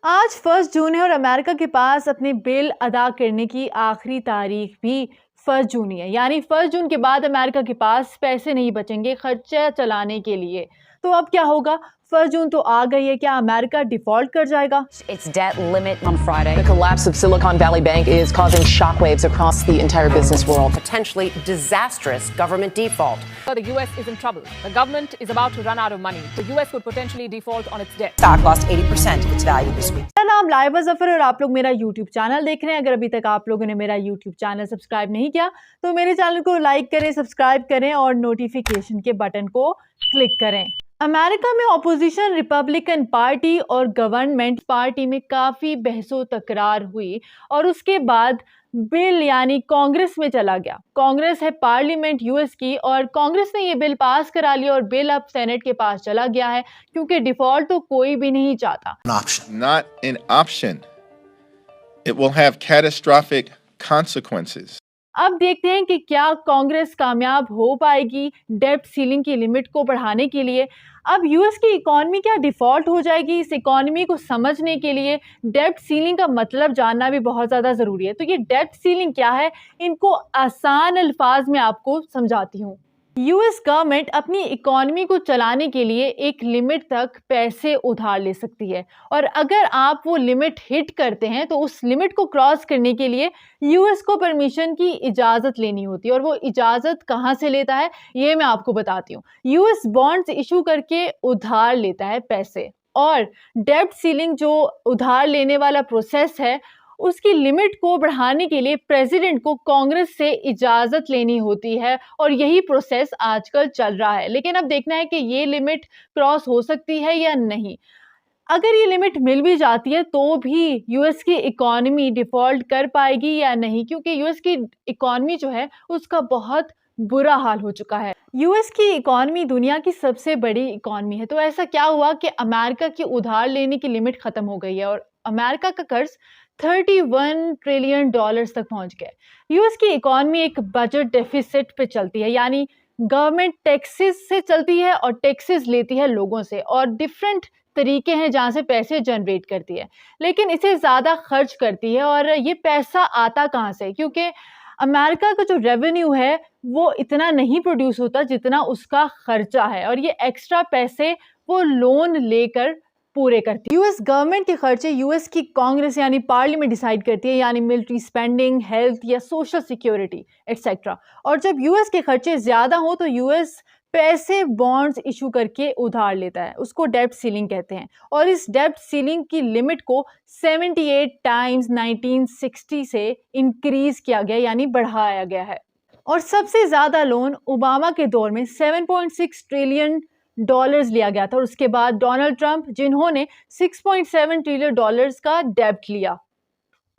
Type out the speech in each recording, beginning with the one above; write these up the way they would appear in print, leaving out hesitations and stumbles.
आज 1 जून है और अमेरिका के पास अपने बिल अदा करने की आखिरी तारीख भी 1 जून ही है। यानी 1 जून के बाद अमेरिका के पास पैसे नहीं बचेंगे खर्चा चलाने के लिए। तो अब क्या होगा? 1 जून तो आ गई है, क्या अमेरिका डिफॉल्ट कर जाएगा? Its debt limit on Friday. The collapse of Silicon Valley Bank is causing shockwaves across the entire business world. Potentially disastrous government default. The US is in trouble. The government is about to run out of money. The US could potentially default on its debt. Stock lost 80% of its value this week. मेरा नाम लाइबा जफर और आप लोग मेरा YouTube channel देख रहे हैं। अगर अभी तक आप लोगों ने मेरा YouTube चैनल सब्सक्राइब नहीं किया तो मेरे चैनल को लाइक करें, सब्सक्राइब करें और नोटिफिकेशन के बटन को क्लिक करें। अमेरिका में ऑपोजिशन रिपब्लिकन पार्टी और गवर्नमेंट पार्टी में काफ़ी बहसो तकरार हुई और उसके बाद बिल यानी कांग्रेस में चला गया। कांग्रेस है पार्लियामेंट यूएस की और कांग्रेस ने ये बिल पास करा लिया और बिल अब सेनेट के पास चला गया है क्योंकि डिफॉल्ट तो कोई भी नहीं चाहता। Not an option. It will have catastrophic consequences. अब देखते हैं कि क्या कांग्रेस कामयाब हो पाएगी डेब्ट सीलिंग की लिमिट को बढ़ाने के लिए। अब यूएस की इकॉनमी क्या डिफ़ॉल्ट हो जाएगी? इस इकॉनमी को समझने के लिए डेब्ट सीलिंग का मतलब जानना भी बहुत ज़्यादा ज़रूरी है। तो ये डेब्ट सीलिंग क्या है, इनको आसान अल्फाज में आपको समझाती हूँ। यूएस गवर्नमेंट अपनी इकॉनमी को चलाने के लिए एक लिमिट तक पैसे उधार ले सकती है और अगर आप वो लिमिट हिट करते हैं तो उस लिमिट को क्रॉस करने के लिए यूएस को परमिशन की इजाज़त लेनी होती है और वो इजाज़त कहाँ से लेता है ये मैं आपको बताती हूँ। यूएस बॉन्ड्स इशू करके उधार लेता है पैसे और डेब्ट सीलिंग जो उधार लेने वाला प्रोसेस है उसकी लिमिट को बढ़ाने के लिए प्रेसिडेंट को कांग्रेस से इजाज़त लेनी होती है और यही प्रोसेस आजकल चल रहा है। लेकिन अब देखना है कि ये लिमिट क्रॉस हो सकती है या नहीं। अगर ये लिमिट मिल भी जाती है तो भी यूएस की इकॉनमी डिफ़ॉल्ट कर पाएगी या नहीं, क्योंकि यूएस की इकॉनमी जो है उसका बहुत बुरा हाल हो चुका है। यूएस की इकॉनमी दुनिया की सबसे बड़ी इकॉनमी है। तो ऐसा क्या हुआ कि अमेरिका की उधार लेने की लिमिट ख़त्म हो गई है और अमेरिका का कर्ज 31 ट्रिलियन डॉलर्स तक पहुंच गए। यूएस की इकॉनमी एक बजट डेफिसिट पे चलती है, यानी गवर्नमेंट टैक्सेस से चलती है और टैक्सेस लेती है लोगों से और डिफरेंट तरीके हैं जहाँ से पैसे जनरेट करती है, लेकिन इसे ज़्यादा खर्च करती है। और ये पैसा आता कहाँ से? क्योंकि अमेरिका का जो रेवेन्यू है वो इतना नहीं प्रोड्यूस होता जितना उसका खर्चा है और ये एक्स्ट्रा पैसे वो लोन लेकर पूरे करती है। यूएस गवर्नमेंट के खर्चे यूएस की कांग्रेस यानी पार्लियामेंट डिसाइड करती है, यानी मिलिट्री स्पेंडिंग, हेल्थ या सोशल सिक्योरिटी एटसेट्रा। और जब यूएस के खर्चे ज़्यादा हो तो यूएस पैसे बॉन्ड्स इशू करके उधार लेता है, उसको डेब्ट सीलिंग कहते हैं। और इस डेब्ट सीलिंग की लिमिट को 78 टाइम्स 1960 से इंक्रीज किया गया यानी बढ़ाया गया है। और सबसे ज़्यादा लोन ओबामा के दौर में 7.6 ट्रिलियन डॉलर्स लिया गया था और उसके बाद डोनाल्ड ट्रंप जिन्होंने 6.7 ट्रिलियन डॉलर्स का डेब्ट लिया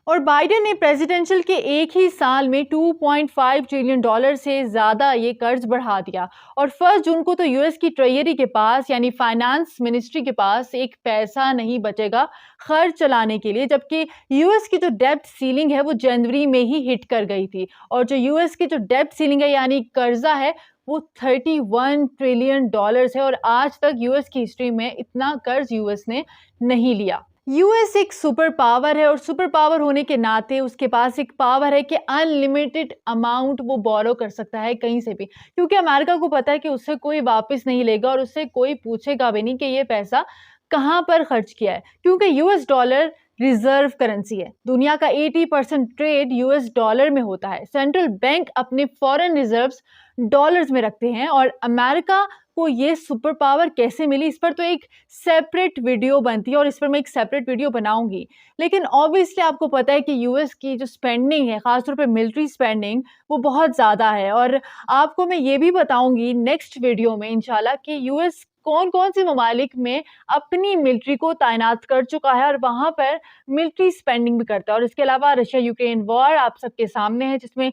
और बाइडेन ने प्रेसिडेंशियल के एक ही साल में 2.5 ट्रिलियन डॉलर से ज़्यादा ये कर्ज बढ़ा दिया। और 1 जून को तो यूएस की ट्रेजरी के पास यानी फाइनेंस मिनिस्ट्री के पास एक पैसा नहीं बचेगा खर्च चलाने के लिए, जबकि यूएस की जो डेब्ट सीलिंग है वो जनवरी में ही हिट कर गई थी और जो यूएस की जो डेब्ट सीलिंग है यानी कर्जा है वो 31 ट्रिलियन डॉलर्स है और आज तक यूएस की हिस्ट्री में इतना कर्ज यूएस ने नहीं लिया। यूएस एक सुपर पावर है और सुपर पावर होने के नाते उसके पास एक पावर है कि अनलिमिटेड अमाउंट वो बोरो कर सकता है कहीं से भी, क्योंकि अमेरिका को पता है कि उससे कोई वापस नहीं लेगा और उससे कोई पूछेगा भी नहीं कि ये पैसा कहाँ पर खर्च किया है, क्योंकि यूएस डॉलर रिजर्व करेंसी है। दुनिया का 80% ट्रेड यूएस डॉलर में होता है। सेंट्रल बैंक अपने फॉरेन रिजर्व्स डॉलर्स में रखते हैं और अमेरिका को ये सुपर पावर कैसे मिली इस पर तो एक सेपरेट वीडियो बनती है और इस पर मैं एक सेपरेट वीडियो बनाऊंगी। लेकिन ऑब्वियसली आपको पता है कि यूएस की जो स्पेंडिंग है, खासतौर पे मिलिट्री स्पेंडिंग, वो बहुत ज़्यादा है और आपको मैं ये भी बताऊंगी नेक्स्ट वीडियो में इंशाल्लाह कि यूएस कौन कौन से ममालिक में अपनी मिलिट्री को तैनात कर चुका है और वहाँ पर मिलिट्री स्पेंडिंग भी करता है। और इसके अलावा रशिया यूक्रेन वॉर आप सबके सामने है जिसमें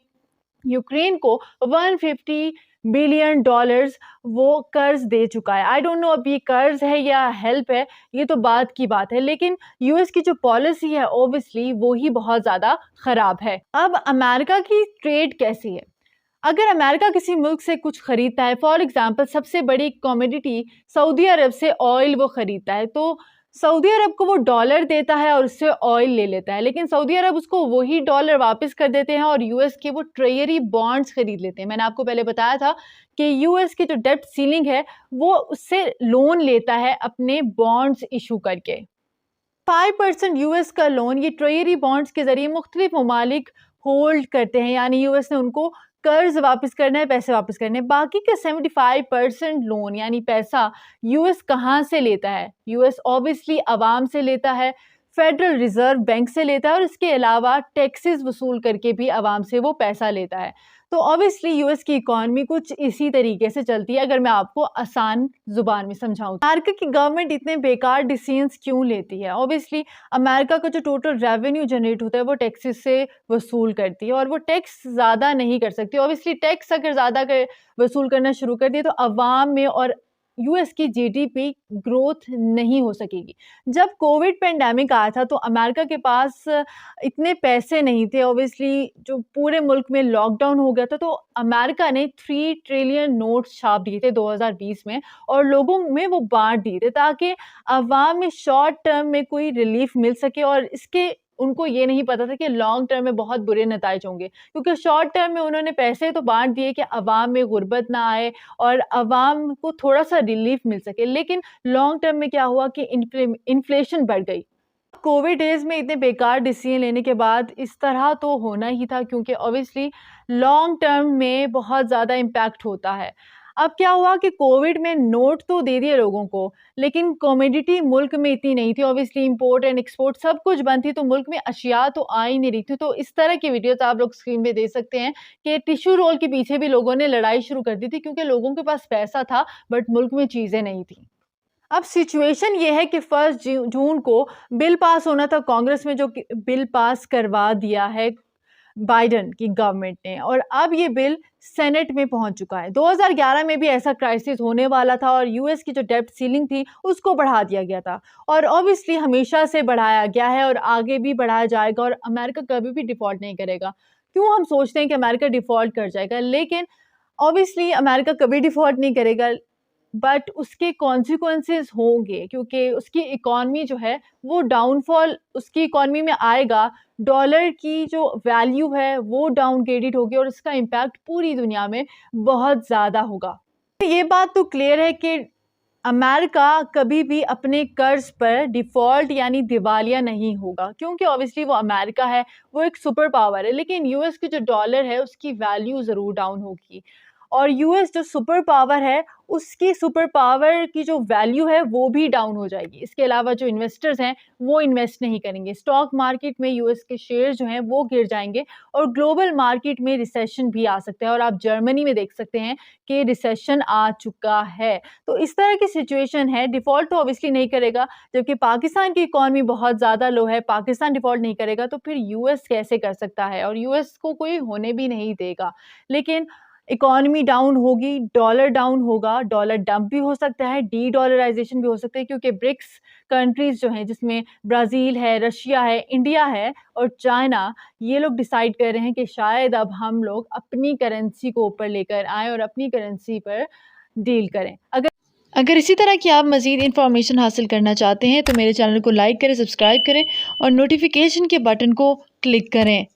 यूक्रेन को 150 बिलियन डॉलर्स वो कर्ज दे चुका है। आई डोंट नो अब ये कर्ज है या हेल्प है, ये तो बात की बात है, लेकिन यूएस की जो पॉलिसी है ओबियसली वो ही बहुत ज़्यादा ख़राब है। अब अमेरिका की ट्रेड कैसी है? अगर अमेरिका किसी मुल्क से कुछ खरीदता है, फॉर एग्जांपल सबसे बड़ी कमोडिटी सऊदी अरब से ऑयल वो खरीदता है, तो सऊदी अरब को वो डॉलर देता है और उससे ऑयल ले लेता है, लेकिन सऊदी अरब उसको वही डॉलर वापस कर देते हैं और यूएस के वो ट्रेजरी बॉन्ड्स खरीद लेते हैं। मैंने आपको पहले बताया था कि यूएस की जो डेब्ट सीलिंग है वो उससे लोन लेता है अपने बॉन्ड्स इशू करके। 5% यूएस का लोन ये ट्रेजरी बॉन्ड्स के जरिए मुख्तलिफ ममालिक होल्ड करते हैं, यानी यूएस ने उनको कर्ज वापस करना है, पैसे वापस करने हैं। बाकी का 75% लोन यानी पैसा यूएस कहाँ से लेता है? यूएस ऑब्वियसली आवाम से लेता है, फेडरल रिजर्व बैंक से लेता है और इसके अलावा टैक्सेस वसूल करके भी आवाम से वो पैसा लेता है। तो ऑब्वियसली यूएस की इकॉनमी कुछ इसी तरीके से चलती है, अगर मैं आपको आसान जुबान में समझाऊं। अमेरिका की गवर्नमेंट इतने बेकार डिसीजंस क्यों लेती है? ऑब्वियसली अमेरिका का जो टोटल रेवेन्यू जनरेट होता है वो टैक्सेस से वसूल करती है और वो टैक्स ज़्यादा नहीं कर सकती। ऑब्वियसली टैक्स अगर ज़्यादा वसूल करना शुरू कर दिए तो अवाम में और यूएस की जीडीपी ग्रोथ नहीं हो सकेगी। जब कोविड पेंडेमिक आया था तो अमेरिका के पास इतने पैसे नहीं थे, ऑब्वियसली जो पूरे मुल्क में लॉकडाउन हो गया था, तो अमेरिका ने 3 ट्रिलियन नोट्स छाप दिए थे 2020 में और लोगों में वो बांट दिए थे ताकि अवाम में शॉर्ट टर्म में कोई रिलीफ मिल सके। और इसके उनको ये नहीं पता था कि लॉन्ग टर्म में बहुत बुरे नताइज होंगे, क्योंकि शॉर्ट टर्म में उन्होंने पैसे तो बांट दिए कि अवाम में गुर्बत ना आए और अवाम को थोड़ा सा रिलीफ मिल सके, लेकिन लॉन्ग टर्म में क्या हुआ कि इन्फ्लेशन बढ़ गई। कोविड डेज में इतने बेकार डिसीजन लेने के बाद इस तरह तो होना ही था, क्योंकि ऑब्वियसली लॉन्ग टर्म में बहुत ज़्यादा इम्पैक्ट होता है। अब क्या हुआ कि कोविड में नोट तो दे दिए लोगों को, लेकिन कमोडिटी मुल्क में इतनी नहीं थी। ऑब्वियसली इंपोर्ट एंड एक्सपोर्ट सब कुछ बंद थी, तो मुल्क में अशिया तो आ ही नहीं रही थी। तो इस तरह की वीडियोस आप लोग स्क्रीन पे देख सकते हैं कि टिश्यू रोल के पीछे भी लोगों ने लड़ाई शुरू कर दी थी, क्योंकि लोगों के पास पैसा था बट मुल्क में चीज़ें नहीं थी। अब सिचुएशन ये है कि 1 जून को बिल पास होना था कांग्रेस में, जो बिल पास करवा दिया है बाइडन की गवर्नमेंट ने, और अब ये बिल सेनेट में पहुंच चुका है। 2011 में भी ऐसा क्राइसिस होने वाला था और यूएस की जो डेब्ट सीलिंग थी उसको बढ़ा दिया गया था और ऑब्वियसली हमेशा से बढ़ाया गया है और आगे भी बढ़ाया जाएगा और अमेरिका कभी भी डिफ़ॉल्ट नहीं करेगा। क्यों हम सोचते हैं कि अमेरिका डिफ़ॉल्ट कर जाएगा, लेकिन ऑब्वियसली अमेरिका कभी डिफ़ॉल्ट नहीं करेगा, बट उसके कॉन्सिक्वेंसेस होंगे, क्योंकि उसकी इकॉनमी जो है वो डाउनफॉल उसकी इकॉनमी में आएगा। डॉलर की जो वैल्यू है वो डाउनग्रेडेड होगी और इसका इम्पैक्ट पूरी दुनिया में बहुत ज़्यादा होगा। ये बात तो क्लियर है कि अमेरिका कभी भी अपने कर्ज पर डिफ़ॉल्ट यानी दिवालिया नहीं होगा, क्योंकि ऑब्वियसली वो अमेरिका है, वो एक सुपर पावर है, लेकिन यूएस की जो डॉलर है उसकी वैल्यू ज़रूर डाउन होगी और यूएस जो सुपर पावर है उसकी सुपर पावर की जो वैल्यू है वो भी डाउन हो जाएगी। इसके अलावा जो इन्वेस्टर्स हैं वो इन्वेस्ट नहीं करेंगे, स्टॉक मार्केट में यूएस के शेयर जो हैं वो गिर जाएंगे और ग्लोबल मार्केट में रिसेशन भी आ सकता है। और आप जर्मनी में देख सकते हैं कि रिसेशन आ चुका है। तो इस तरह की सिचुएशन है। डिफ़ॉल्ट तो ऑब्वियसली नहीं करेगा, जबकि पाकिस्तान की इकॉनमी बहुत ज़्यादा लो है, पाकिस्तान डिफ़ॉल्ट नहीं करेगा तो फिर यूएस कैसे कर सकता है, और यूएस को कोई होने भी नहीं देगा। लेकिन इकॉनमी डाउन होगी, डॉलर डाउन होगा, डॉलर डंप भी हो सकता है, डी डॉलराइजेशन भी हो सकता है, क्योंकि ब्रिक्स कंट्रीज़ जो हैं जिसमें ब्राज़ील है, रशिया है, इंडिया है और चाइना, ये लोग डिसाइड कर रहे हैं कि शायद अब हम लोग अपनी करेंसी को ऊपर लेकर आएँ और अपनी करेंसी पर डील करें। अगर इसी तरह की आप मज़ीद इन्फॉर्मेशन हासिल करना चाहते हैं तो मेरे चैनल को लाइक करें, सब्सक्राइब करें और नोटिफिकेशन के बटन को क्लिक करें।